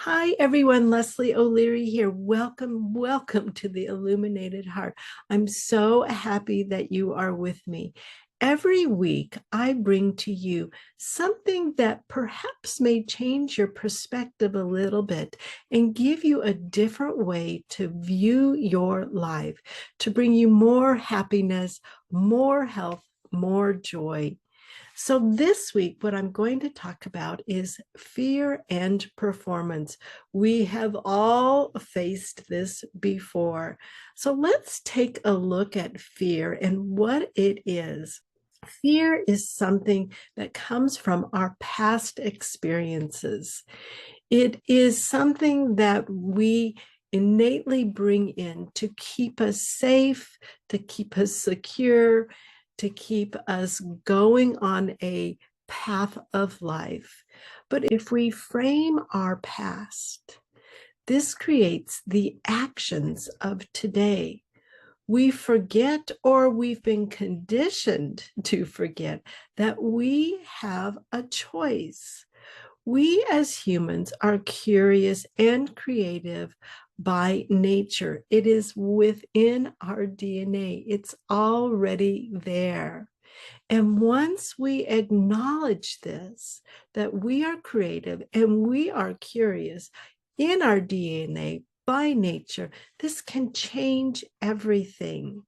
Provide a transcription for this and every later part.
Hi, everyone. Leslie O'Leary here. Welcome to the Illuminated Heart. I'm so happy that you are with me. Every week, I bring to you something that perhaps may change your perspective a little bit and give you a different way to view your life, to bring you more happiness, more health, more joy. So, this week, what I'm going to talk about is fear and performance. We have all faced this before. So, let's take a look at fear and what it is. Fear is something that comes from our past experiences. It is something that we innately bring in to keep us safe, to keep us secure, to keep us going on a path of life. But if we frame our past, this creates the actions of today. We forget, or we've been conditioned to forget, that we have a choice. We as humans are curious and creative by nature. It is within our DNA. It's already there. And once we acknowledge this, that we are creative and we are curious in our DNA by nature, this can change everything.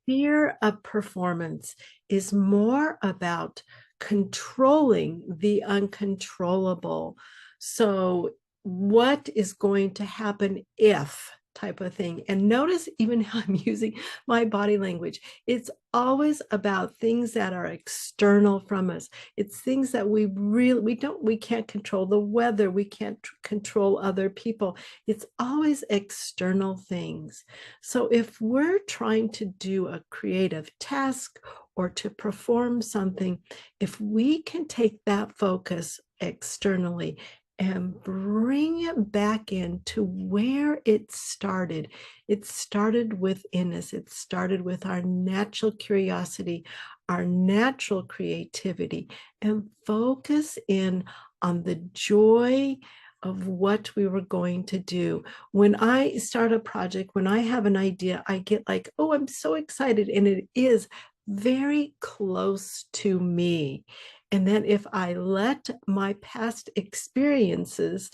Fear of performance is more about controlling the uncontrollable. So, what is going to happen if type of thing? And notice even how I'm using my body language. It's always about things that are external from us. It's things that we can't control the weather, we can't control other people. It's always external things. So if we're trying to do a creative task or to perform something, if we can take that focus externally and bring it back into where it started. It started within us. It started with our natural curiosity, our natural creativity, and focus in on the joy of what we were going to do. When I start a project, when I have an idea, I get like, oh, I'm so excited. And it is very close to me. And then if I let my past experiences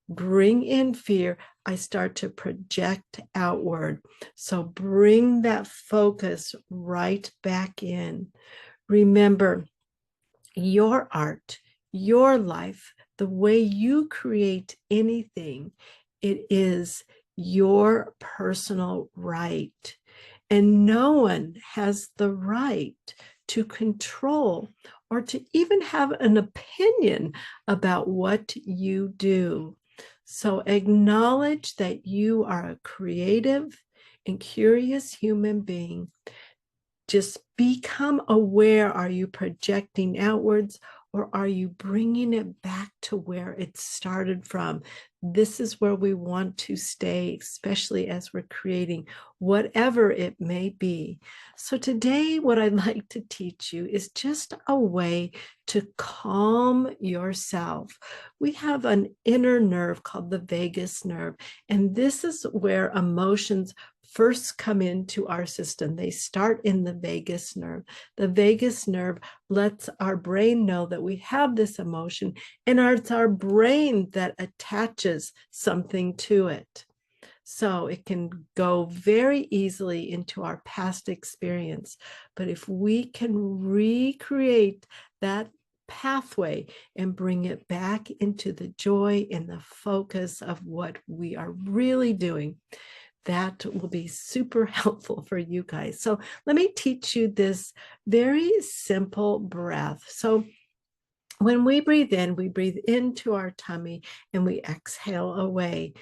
bring in fear, I start to project outward. So bring that focus right back in. Remember, your art, your life, the way you create anything, it is your personal right. And no one has the right to control or to even have an opinion about what you do. So acknowledge that you are a creative and curious human being. Just become aware. Are you projecting outwards, or are you bringing it back to where it started from? This is where we want to stay, especially as we're creating whatever it may be. So today, what I'd like to teach you is just a way to calm yourself. We have an inner nerve called the vagus nerve, and this is where emotions first come into our system. They start in the vagus nerve. The vagus nerve lets our brain know that we have this emotion, and it's our brain that attaches something to it. So it can go very easily into our past experience. But if we can recreate that pathway and bring it back into the joy and the focus of what we are really doing, that will be super helpful for you guys. So let me teach you this very simple breath. So when we breathe in, we breathe into our tummy and we exhale away.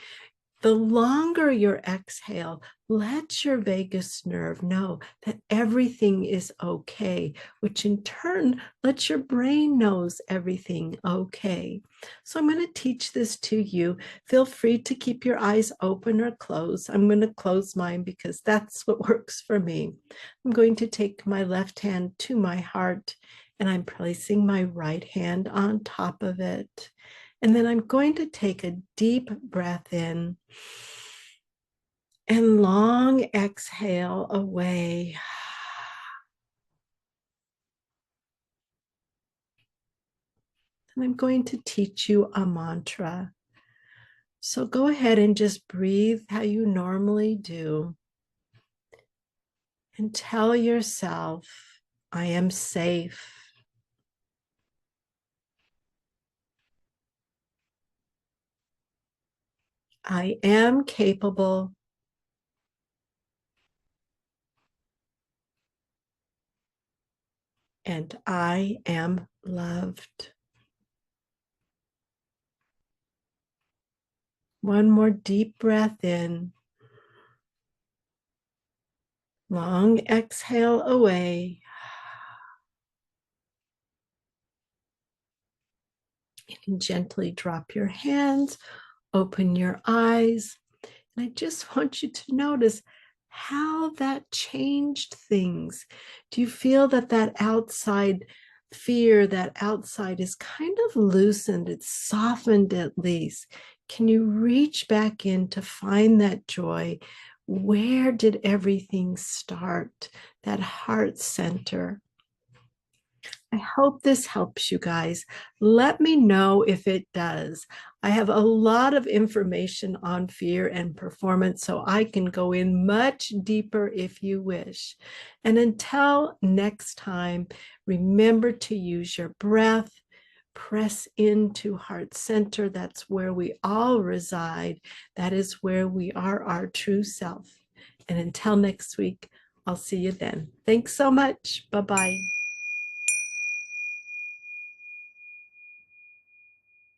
The longer your exhale, let your vagus nerve know that everything is okay, which in turn lets your brain knows everything okay. So I'm going to teach this to you. Feel free to keep your eyes open or closed. I'm going to close mine because that's what works for me. I'm going to take my left hand to my heart, and I'm placing my right hand on top of it. And then I'm going to take a deep breath in and long exhale away. And I'm going to teach you a mantra. So go ahead and just breathe how you normally do and tell yourself, I am safe. I am capable. And I am loved. One more deep breath in. Long exhale away. You can gently drop your hands, open your eyes. And I just want you to notice how that changed things. Do you feel that that outside fear, that outside is kind of loosened? It's softened at least. Can you reach back in to find that joy? Where did everything start? That heart center. I hope this helps you guys. Let me know if it does. I have a lot of information on fear and performance, so I can go in much deeper if you wish. And until next time, remember to use your breath, press into heart center. That's where we all reside. That is where we are our true self. And until next week, I'll see you then. Thanks so much. Bye-bye.